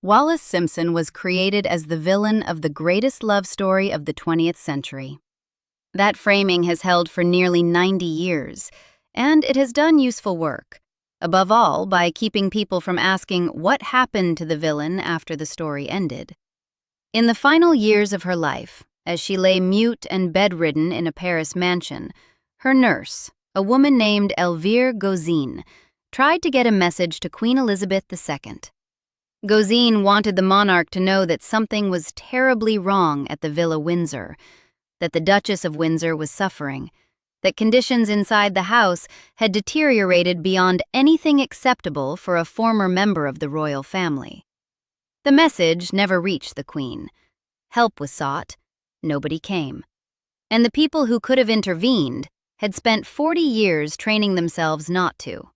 Wallis Simpson was created as the villain of the greatest love story of the 20th century. That framing has held for nearly 90 years, and it has done useful work, above all by keeping people from asking what happened to the villain after the story ended. In the final years of her life, as she lay mute and bedridden in a Paris mansion, her nurse, a woman named Elvire Gozin, tried to get a message to Queen Elizabeth II. Gozin wanted the monarch to know that something was terribly wrong at the Villa Windsor, that the Duchess of Windsor was suffering, that conditions inside the house had deteriorated beyond anything acceptable for a former member of the royal family. The message never reached the Queen. Help was sought, nobody came. And the people who could have intervened had spent 40 years training themselves not to.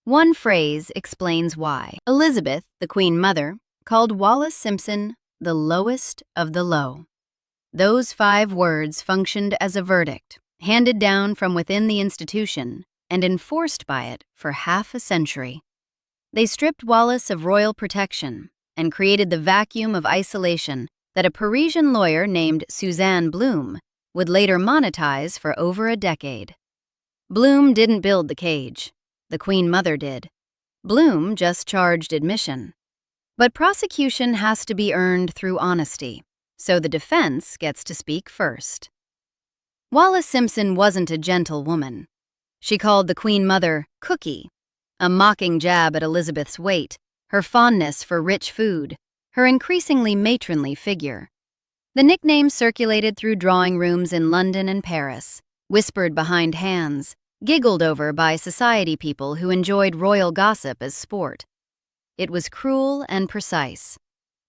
One phrase explains why. Elizabeth, the Queen Mother, called Wallis Simpson the lowest of the low. Those 5 words functioned as a verdict, handed down from within the institution and enforced by it for half a century. They stripped Wallis of royal protection and created the vacuum of isolation that a Parisian lawyer named Suzanne Blum would later monetize for over a decade. Blum didn't build the cage. The Queen Mother did. Blum just charged admission. But prosecution has to be earned through honesty, so the defense gets to speak first. Wallis Simpson wasn't a gentle woman. She called the Queen Mother Cookie, a mocking jab at Elizabeth's weight, her fondness for rich food, her increasingly matronly figure. The nickname circulated through drawing rooms in London and Paris, whispered behind hands, giggled over by society people who enjoyed royal gossip as sport. It was cruel and precise,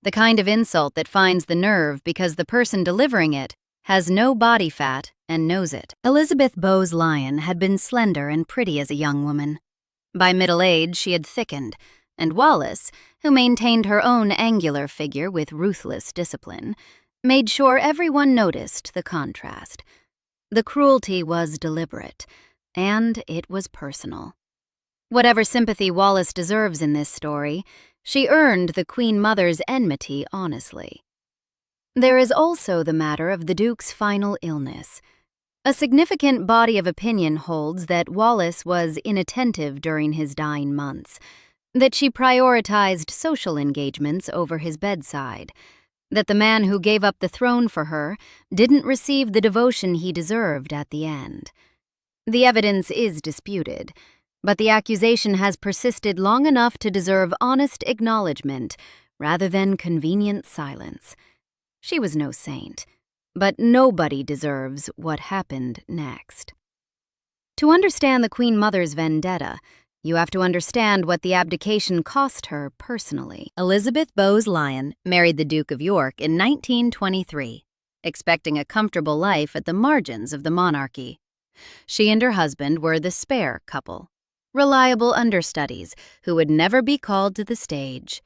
the kind of insult that finds the nerve because the person delivering it has no body fat and knows it. Elizabeth Bowes-Lyon had been slender and pretty as a young woman. By middle age, she had thickened, and Wallis, who maintained her own angular figure with ruthless discipline, made sure everyone noticed the contrast. The cruelty was deliberate, and it was personal. Whatever sympathy Wallis deserves in this story, she earned the Queen Mother's enmity honestly. There is also the matter of the Duke's final illness. A significant body of opinion holds that Wallis was inattentive during his dying months, that she prioritized social engagements over his bedside, that the man who gave up the throne for her didn't receive the devotion he deserved at the end. The evidence is disputed, but the accusation has persisted long enough to deserve honest acknowledgement rather than convenient silence. She was no saint, but nobody deserves what happened next. To understand the Queen Mother's vendetta, you have to understand what the abdication cost her personally. Elizabeth Bowes-Lyon married the Duke of York in 1923, expecting a comfortable life at the margins of the monarchy. She and her husband were the spare couple, reliable understudies who would never be called to the stage.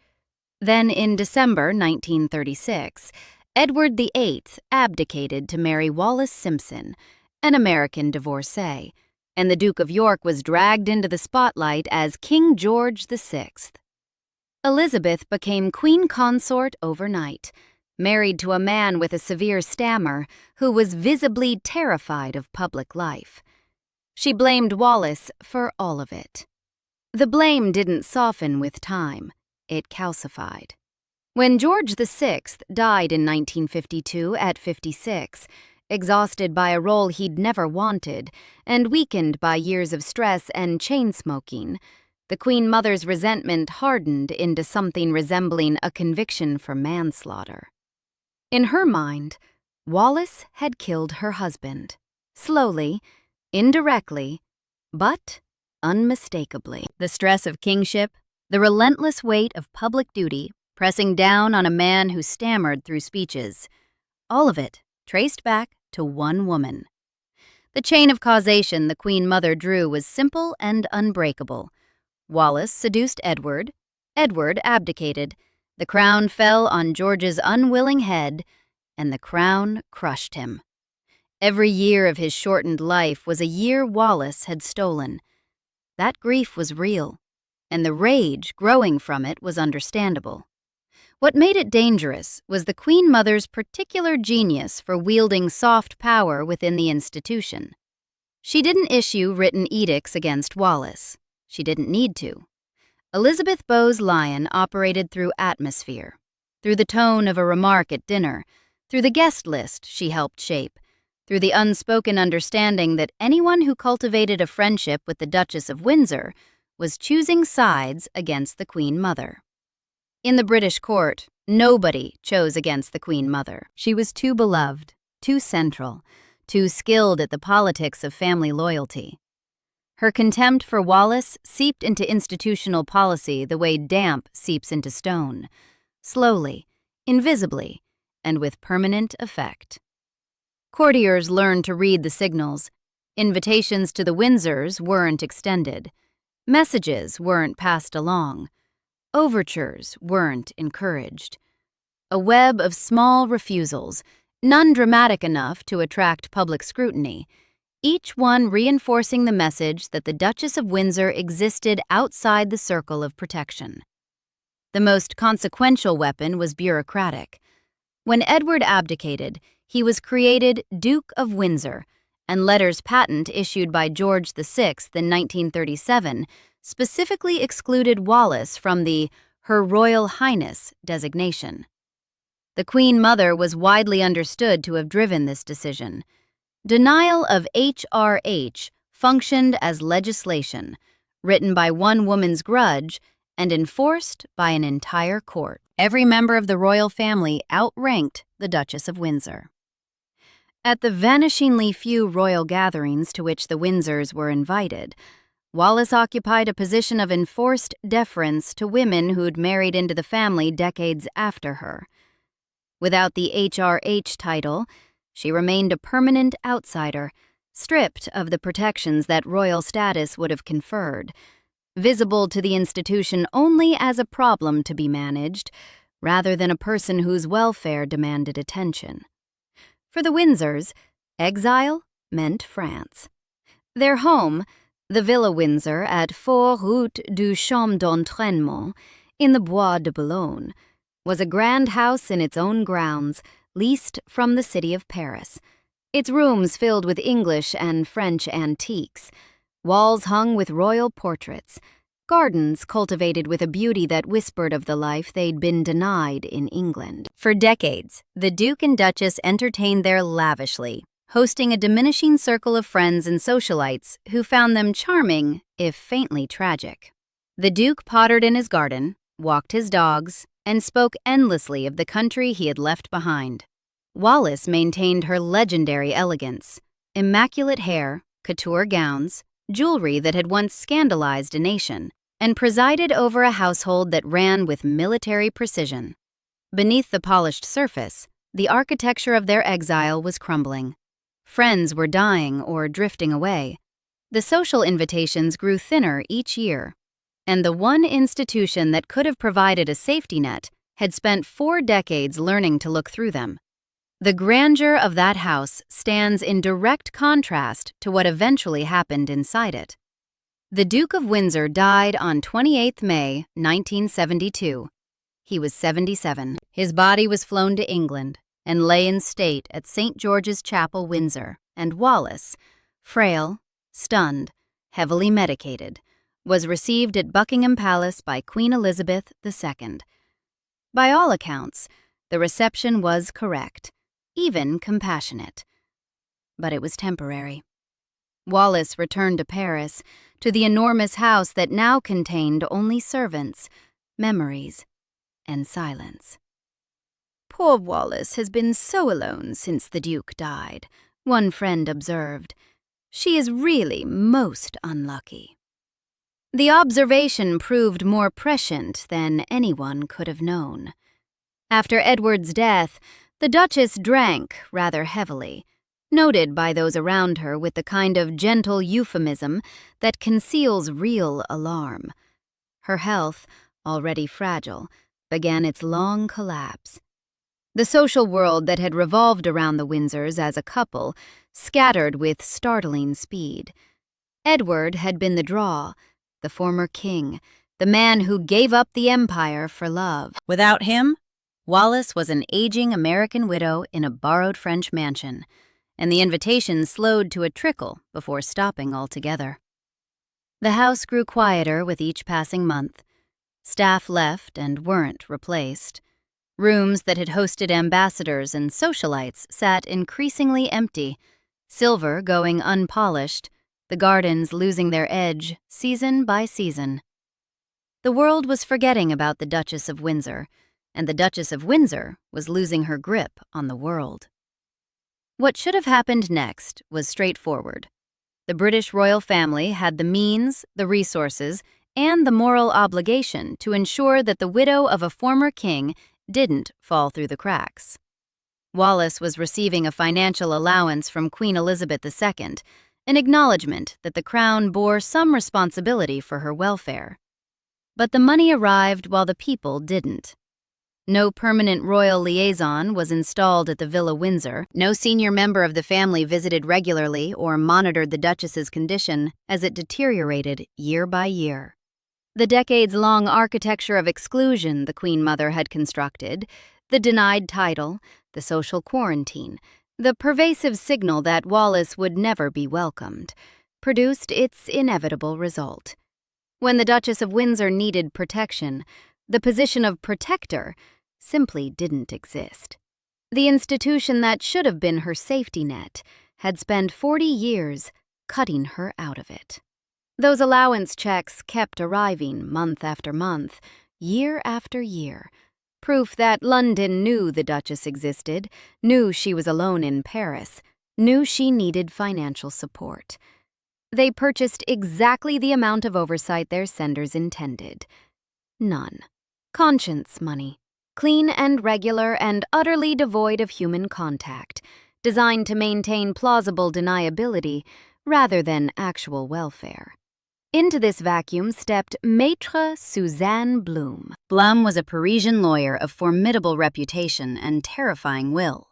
Then in December 1936, Edward VIII abdicated to marry Wallis Simpson, an American divorcee, and the Duke of York was dragged into the spotlight as King George VI. Elizabeth became Queen Consort overnight, married to a man with a severe stammer who was visibly terrified of public life. She blamed Wallis for all of it. The blame didn't soften with time, it calcified. When George VI died in 1952 at 56, exhausted by a role he'd never wanted and weakened by years of stress and chain-smoking, the Queen Mother's resentment hardened into something resembling a conviction for manslaughter. In her mind, Wallis had killed her husband, slowly, indirectly, but unmistakably. The stress of kingship, the relentless weight of public duty pressing down on a man who stammered through speeches, all of it traced back to one woman. The chain of causation the Queen Mother drew was simple and unbreakable. Wallis seduced Edward, Edward abdicated, the crown fell on George's unwilling head, and the crown crushed him. Every year of his shortened life was a year Wallis had stolen. That grief was real, and the rage growing from it was understandable. What made it dangerous was the Queen Mother's particular genius for wielding soft power within the institution. She didn't issue written edicts against Wallis. She didn't need to. Elizabeth Bowes-Lyon operated through atmosphere, through the tone of a remark at dinner, through the guest list she helped shape, through the unspoken understanding that anyone who cultivated a friendship with the Duchess of Windsor was choosing sides against the Queen Mother. In the British court, nobody chose against the Queen Mother. She was too beloved, too central, too skilled at the politics of family loyalty. Her contempt for Wallis seeped into institutional policy the way damp seeps into stone, slowly, invisibly, and with permanent effect. Courtiers learned to read the signals. Invitations to the Windsors weren't extended. Messages weren't passed along. Overtures weren't encouraged. A web of small refusals, none dramatic enough to attract public scrutiny, each one reinforcing the message that the Duchess of Windsor existed outside the circle of protection. The most consequential weapon was bureaucratic. When Edward abdicated, he was created Duke of Windsor, and letters patent issued by George VI in 1937 specifically excluded Wallis from the Her Royal Highness designation. The Queen Mother was widely understood to have driven this decision. Denial of HRH functioned as legislation, written by one woman's grudge and enforced by an entire court. Every member of the royal family outranked the Duchess of Windsor. At the vanishingly few royal gatherings to which the Windsors were invited, Wallis occupied a position of enforced deference to women who'd married into the family decades after her. Without the HRH title, she remained a permanent outsider, stripped of the protections that royal status would have conferred, visible to the institution only as a problem to be managed, rather than a person whose welfare demanded attention. For the Windsors, exile meant France. Their home, the Villa Windsor at 4 Route du Champ d'Entraînement, in the Bois de Boulogne, was a grand house in its own grounds, leased from the city of Paris, its rooms filled with English and French antiques, walls hung with royal portraits, gardens cultivated with a beauty that whispered of the life they'd been denied in England. For decades, the Duke and Duchess entertained there lavishly, hosting a diminishing circle of friends and socialites who found them charming, if faintly tragic. The Duke pottered in his garden, walked his dogs, and spoke endlessly of the country he had left behind. Wallis maintained her legendary elegance, immaculate hair, couture gowns, jewelry that had once scandalized a nation, and presided over a household that ran with military precision. Beneath the polished surface, the architecture of their exile was crumbling. Friends were dying or drifting away. The social invitations grew thinner each year, and the one institution that could have provided a safety net had spent 4 decades learning to look through them. The grandeur of that house stands in direct contrast to what eventually happened inside it. The Duke of Windsor died on 28 May 1972. He was 77. His body was flown to England and lay in state at St. George's Chapel, Windsor, and Wallis, frail, stunned, heavily medicated, was received at Buckingham Palace by Queen Elizabeth II. By all accounts, the reception was correct, even compassionate. But it was temporary. Wallis returned to Paris, to the enormous house that now contained only servants, memories, and silence. "Poor Wallis has been so alone since the Duke died," one friend observed. "She is really most unlucky." The observation proved more prescient than anyone could have known. After Edward's death, the Duchess drank rather heavily, noted by those around her with the kind of gentle euphemism that conceals real alarm. Her health, already fragile, began its long collapse. The social world that had revolved around the Windsors as a couple scattered with startling speed. Edward had been the draw, the former king, the man who gave up the empire for love. Without him, Wallis was an aging American widow in a borrowed French mansion, and the invitations slowed to a trickle before stopping altogether. The house grew quieter with each passing month. Staff left and weren't replaced. Rooms that had hosted ambassadors and socialites sat increasingly empty, silver going unpolished, the gardens losing their edge season by season. The world was forgetting about the Duchess of Windsor, and the Duchess of Windsor was losing her grip on the world. What should have happened next was straightforward. The British royal family had the means, the resources, and the moral obligation to ensure that the widow of a former king didn't fall through the cracks. Wallis was receiving a financial allowance from Queen Elizabeth II, an acknowledgement that the crown bore some responsibility for her welfare. But the money arrived while the people didn't. No permanent royal liaison was installed at the Villa Windsor. No senior member of the family visited regularly or monitored the Duchess's condition as it deteriorated year by year. The decades-long architecture of exclusion the Queen Mother had constructed, the denied title, the social quarantine, the pervasive signal that Wallis would never be welcomed, produced its inevitable result. When the Duchess of Windsor needed protection, the position of protector simply didn't exist. The institution that should have been her safety net had spent 40 years cutting her out of it. Those allowance checks kept arriving month after month, year after year, proof that London knew the Duchess existed, knew she was alone in Paris, knew she needed financial support. They purchased exactly the amount of oversight their senders intended. None. Conscience money. Clean and regular and utterly devoid of human contact, designed to maintain plausible deniability rather than actual welfare. Into this vacuum stepped Maître Suzanne Blum. Blum was a Parisian lawyer of formidable reputation and terrifying will.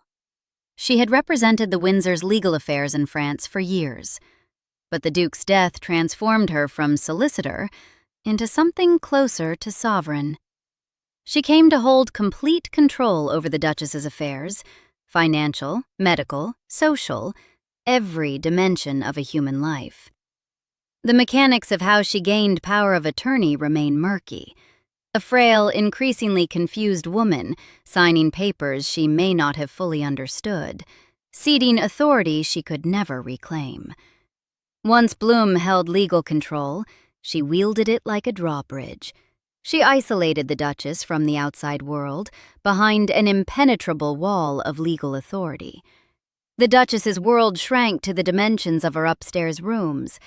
She had represented the Windsors' legal affairs in France for years, but the Duke's death transformed her from solicitor into something closer to sovereign. She came to hold complete control over the Duchess's affairs, financial, medical, social, every dimension of a human life. The mechanics of how she gained power of attorney remain murky. A frail, increasingly confused woman, signing papers she may not have fully understood, ceding authority she could never reclaim. Once Blum held legal control, she wielded it like a drawbridge. She isolated the Duchess from the outside world behind an impenetrable wall of legal authority. The Duchess's world shrank to the dimensions of her upstairs rooms,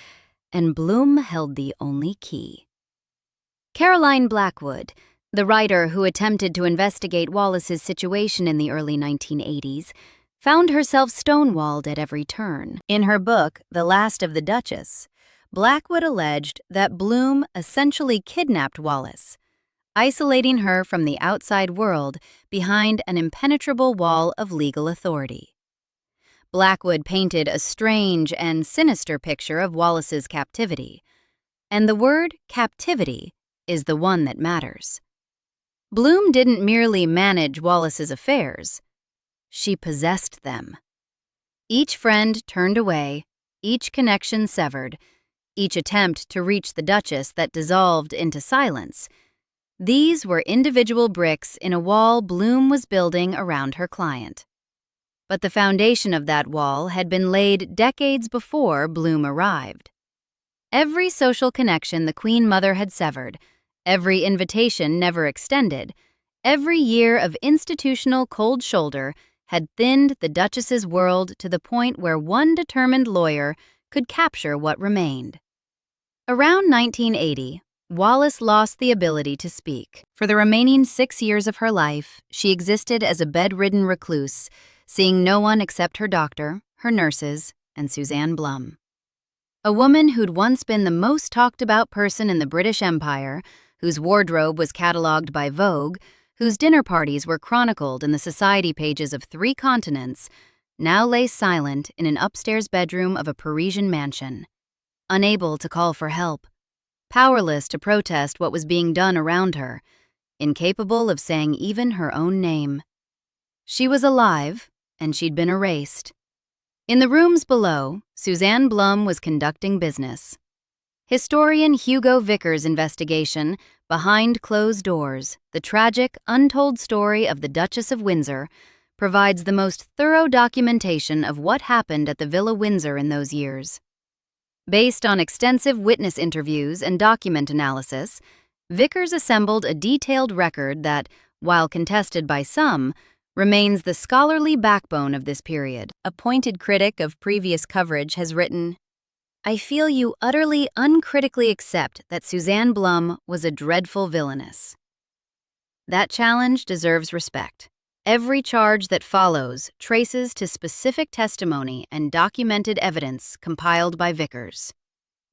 and Blum held the only key. Caroline Blackwood, the writer who attempted to investigate Wallis's situation in the early 1980s, found herself stonewalled at every turn. In her book, The Last of the Duchess, Blackwood alleged that Blum essentially kidnapped Wallis, isolating her from the outside world behind an impenetrable wall of legal authority. Blackwood painted a strange and sinister picture of Wallis's captivity, and the word captivity is the one that matters. Blum didn't merely manage Wallis's affairs, she possessed them. Each friend turned away, each connection severed, each attempt to reach the Duchess that dissolved into silence. These were individual bricks in a wall Blum was building around her client. But the foundation of that wall had been laid decades before Blum arrived. Every social connection the Queen Mother had severed, every invitation never extended, every year of institutional cold shoulder had thinned the Duchess's world to the point where one determined lawyer could capture what remained. Around 1980, Wallis lost the ability to speak. For the remaining 6 years of her life, she existed as a bedridden recluse, seeing no one except her doctor, her nurses, and Suzanne Blum. A woman who'd once been the most talked about person in the British Empire, whose wardrobe was catalogued by Vogue, whose dinner parties were chronicled in the society pages of 3 continents, now lay silent in an upstairs bedroom of a Parisian mansion, unable to call for help, powerless to protest what was being done around her, incapable of saying even her own name. She was alive, and she'd been erased. In the rooms below, Suzanne Blum was conducting business. Historian Hugo Vickers' investigation, Behind Closed Doors, the tragic, untold story of the Duchess of Windsor, provides the most thorough documentation of what happened at the Villa Windsor in those years. Based on extensive witness interviews and document analysis, Vickers assembled a detailed record that, while contested by some, remains the scholarly backbone of this period. A pointed critic of previous coverage has written, "I feel you utterly uncritically accept that Suzanne Blum was a dreadful villainess." That challenge deserves respect. Every charge that follows traces to specific testimony and documented evidence compiled by Vickers.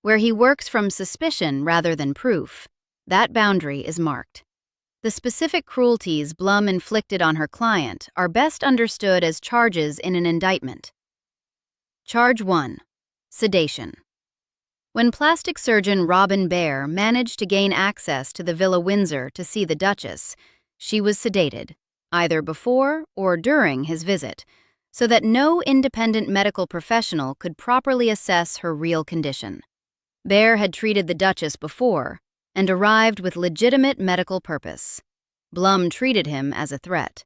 Where he works from suspicion rather than proof, that boundary is marked. The specific cruelties Blum inflicted on her client are best understood as charges in an indictment. Charge 1. Sedation. When plastic surgeon Robin Baer managed to gain access to the Villa Windsor to see the Duchess, she was sedated, either before or during his visit, so that no independent medical professional could properly assess her real condition. Baer had treated the Duchess before and arrived with legitimate medical purpose. Blum treated him as a threat.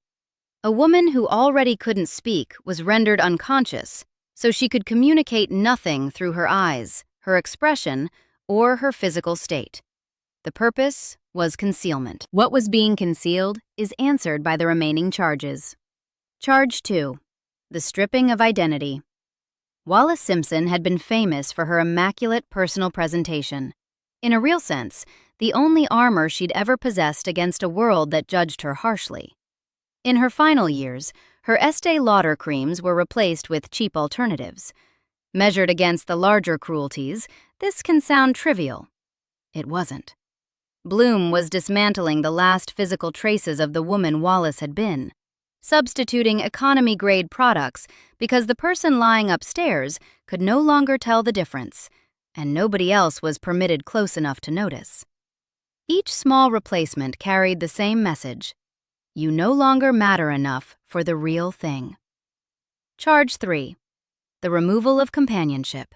A woman who already couldn't speak was rendered unconscious, so she could communicate nothing through her eyes, her expression, or her physical state. The purpose was concealment. What was being concealed is answered by the remaining charges. Charge 2. The stripping of identity. Wallis Simpson had been famous for her immaculate personal presentation. In a real sense, the only armor she'd ever possessed against a world that judged her harshly. In her final years, her Estee Lauder creams were replaced with cheap alternatives. Measured against the larger cruelties, this can sound trivial. It wasn't. Blum was dismantling the last physical traces of the woman Wallis had been, substituting economy-grade products because the person lying upstairs could no longer tell the difference, and nobody else was permitted close enough to notice. Each small replacement carried the same message: you no longer matter enough for the real thing. Charge 3. The removal of companionship.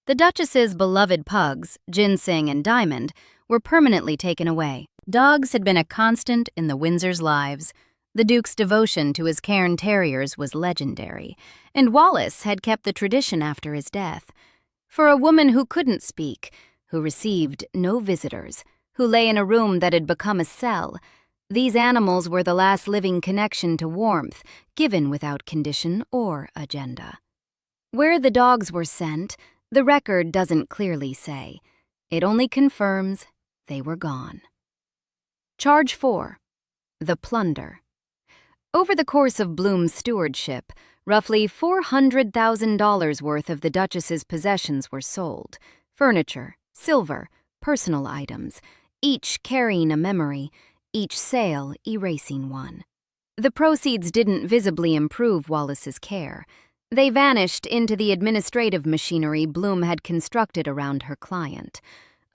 The Duchess's beloved pugs, Ginseng and Diamond, were permanently taken away. Dogs had been a constant in the Windsors' lives. The Duke's devotion to his Cairn Terriers was legendary, and Wallis had kept the tradition after his death. For a woman who couldn't speak, who received no visitors, who lay in a room that had become a cell, these animals were the last living connection to warmth, given without condition or agenda. Where the dogs were sent, the record doesn't clearly say. It only confirms they were gone. Charge 4. The plunder. Over the course of Blum's stewardship, roughly $400,000 worth of the Duchess's possessions were sold: furniture, silver, personal items, each carrying a memory, each sale erasing one. The proceeds didn't visibly improve Wallis's care. They vanished into the administrative machinery Blum had constructed around her client,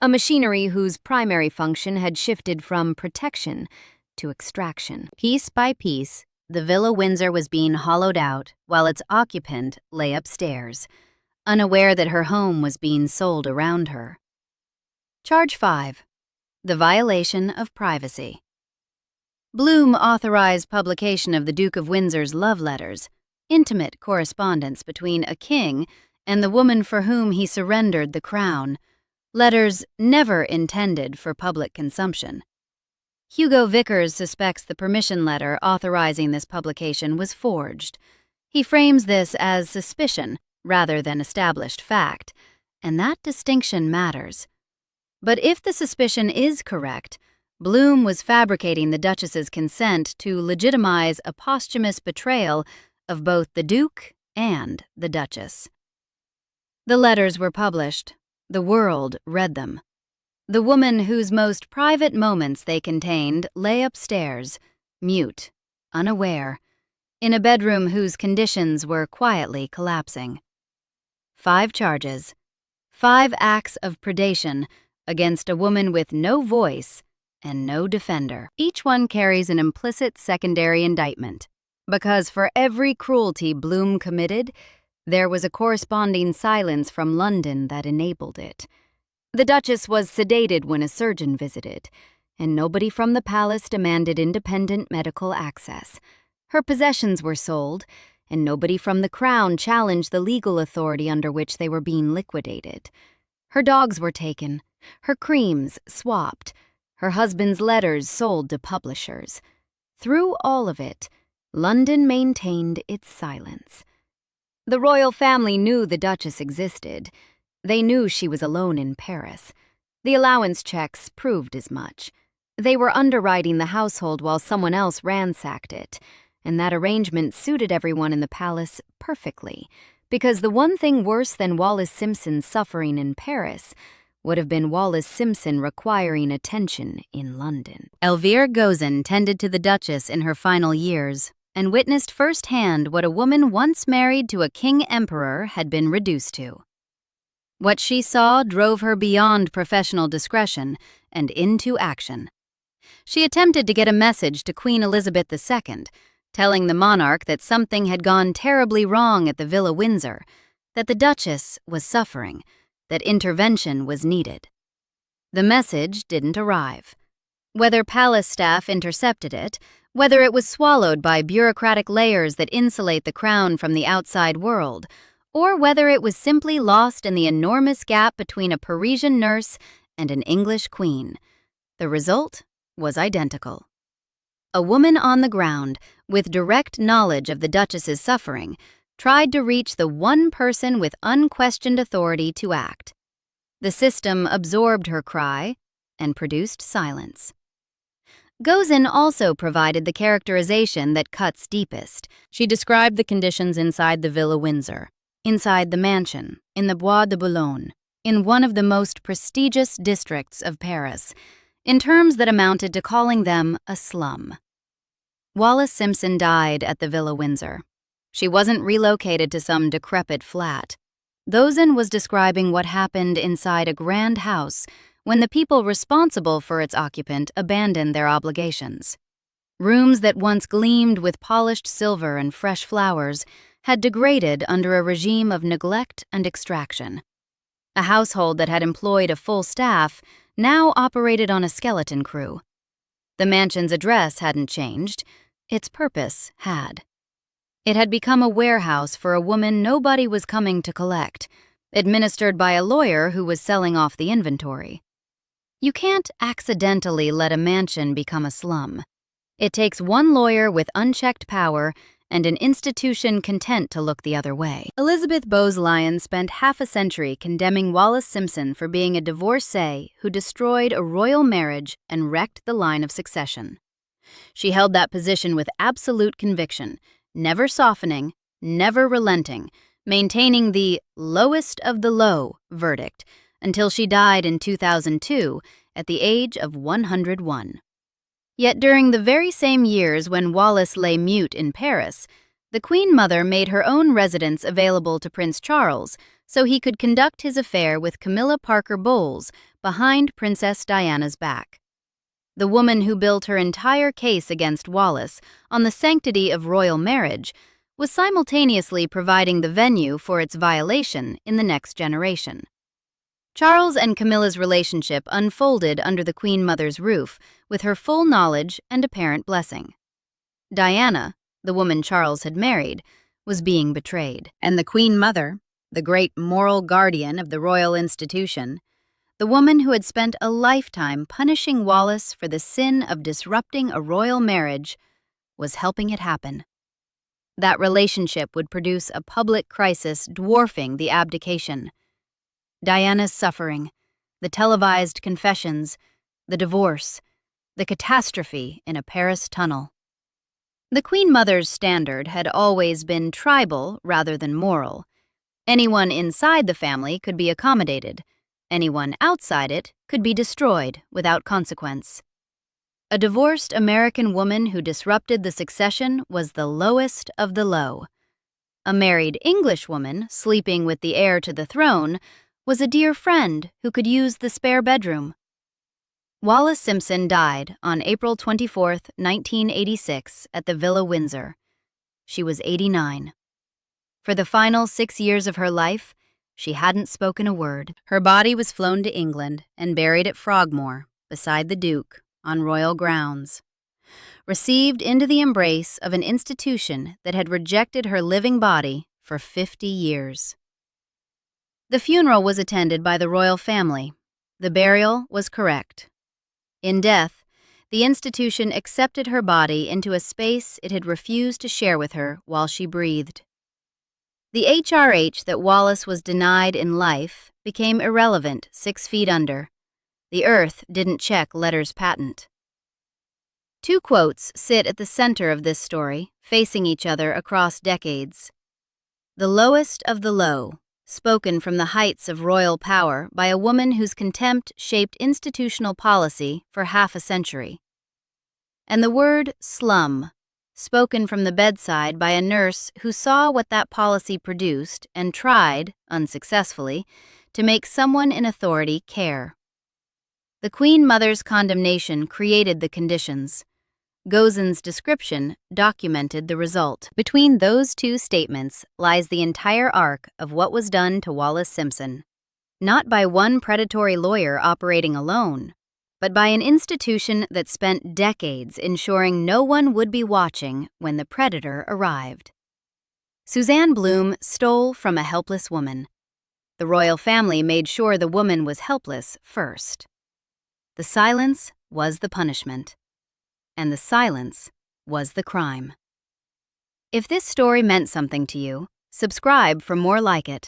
a machinery whose primary function had shifted from protection to extraction. Piece by piece, the Villa Windsor was being hollowed out while its occupant lay upstairs, unaware that her home was being sold around her. Charge 5. The violation of privacy. Blum authorized publication of the Duke of Windsor's love letters, intimate correspondence between a king and the woman for whom he surrendered the crown, letters never intended for public consumption. Hugo Vickers suspects the permission letter authorizing this publication was forged. He frames this as suspicion rather than established fact, and that distinction matters. But if the suspicion is correct, Blum was fabricating the Duchess's consent to legitimize a posthumous betrayal of both the Duke and the Duchess. The letters were published. The world read them. The woman whose most private moments they contained lay upstairs, mute, unaware, in a bedroom whose conditions were quietly collapsing. 5 charges, 5 acts of predation, against a woman with no voice and no defender. Each one carries an implicit secondary indictment, because for every cruelty Blum committed, there was a corresponding silence from London that enabled it. The Duchess was sedated when a surgeon visited, and nobody from the palace demanded independent medical access. Her possessions were sold, and nobody from the crown challenged the legal authority under which they were being liquidated. Her dogs were taken, her creams swapped, her husband's letters sold to publishers. Through all of it, London maintained its silence. The royal family knew the Duchess existed. They knew she was alone in Paris. The allowance checks proved as much. They were underwriting the household while someone else ransacked it, and that arrangement suited everyone in the palace perfectly, because the one thing worse than Wallis Simpson suffering in Paris would have been Wallis Simpson requiring attention in London. Elvire Gozin tended to the Duchess in her final years and witnessed firsthand what a woman once married to a king-emperor had been reduced to. What she saw drove her beyond professional discretion and into action. She attempted to get a message to Queen Elizabeth II, telling the monarch that something had gone terribly wrong at the Villa Windsor, that the Duchess was suffering, that intervention was needed. The message didn't arrive. Whether palace staff intercepted it, whether it was swallowed by bureaucratic layers that insulate the crown from the outside world, or whether it was simply lost in the enormous gap between a Parisian nurse and an English queen, the result was identical. A woman on the ground, with direct knowledge of the Duchess's suffering, tried to reach the one person with unquestioned authority to act. The system absorbed her cry and produced silence. Gozin also provided the characterization that cuts deepest. She described the conditions inside the Villa Windsor, inside the mansion, in the Bois de Boulogne, in one of the most prestigious districts of Paris, in terms that amounted to calling them a slum. Wallis Simpson died at the Villa Windsor. She wasn't relocated to some decrepit flat. Gozin was describing what happened inside a grand house when the people responsible for its occupant abandoned their obligations. Rooms that once gleamed with polished silver and fresh flowers had degraded under a regime of neglect and extraction. A household that had employed a full staff now operated on a skeleton crew. The mansion's address hadn't changed, its purpose had. It had become a warehouse for a woman nobody was coming to collect, administered by a lawyer who was selling off the inventory. You can't accidentally let a mansion become a slum. It takes one lawyer with unchecked power and an institution content to look the other way. Elizabeth Bowes-Lyon spent half a century condemning Wallis Simpson for being a divorcee who destroyed a royal marriage and wrecked the line of succession. She held that position with absolute conviction, never softening, never relenting, maintaining the lowest of the low verdict until she died in 2002 at the age of 101. Yet during the very same years when Wallis lay mute in Paris, the Queen Mother made her own residence available to Prince Charles so he could conduct his affair with Camilla Parker Bowles behind Princess Diana's back. The woman who built her entire case against Wallis on the sanctity of royal marriage was simultaneously providing the venue for its violation in the next generation. Charles and Camilla's relationship unfolded under the Queen Mother's roof with her full knowledge and apparent blessing. Diana, the woman Charles had married, was being betrayed. And the Queen Mother, the great moral guardian of the royal institution, the woman who had spent a lifetime punishing Wallis for the sin of disrupting a royal marriage, was helping it happen. That relationship would produce a public crisis dwarfing the abdication. Diana's suffering, the televised confessions, the divorce, the catastrophe in a Paris tunnel. The Queen Mother's standard had always been tribal rather than moral. Anyone inside the family could be accommodated. Anyone outside it could be destroyed without consequence. A divorced American woman who disrupted the succession was the lowest of the low. A married English woman sleeping with the heir to the throne was a dear friend who could use the spare bedroom. Wallis Simpson died on April 24, 1986, at the Villa Windsor. She was 89. For the final 6 years of her life, she hadn't spoken a word. Her body was flown to England and buried at Frogmore, beside the Duke, on royal grounds. Received into the embrace of an institution that had rejected her living body for 50 years. The funeral was attended by the royal family. The burial was correct. In death, the institution accepted her body into a space it had refused to share with her while she breathed. The HRH that Wallis was denied in life became irrelevant 6 feet under. The earth didn't check letters patent. 2 quotes sit at the center of this story, facing each other across decades. The lowest of the low, spoken from the heights of royal power by a woman whose contempt shaped institutional policy for half a century. And the word slum, spoken from the bedside by a nurse who saw what that policy produced and tried, unsuccessfully, to make someone in authority care. The Queen Mother's condemnation created the conditions. Gozin's description documented the result. Between those 2 statements lies the entire arc of what was done to Wallis Simpson, not by one predatory lawyer operating alone, but by an institution that spent decades ensuring no one would be watching when the predator arrived. Suzanne Blum stole from a helpless woman. The royal family made sure the woman was helpless first. The silence was the punishment. And the silence was the crime. If this story meant something to you, subscribe for more like it.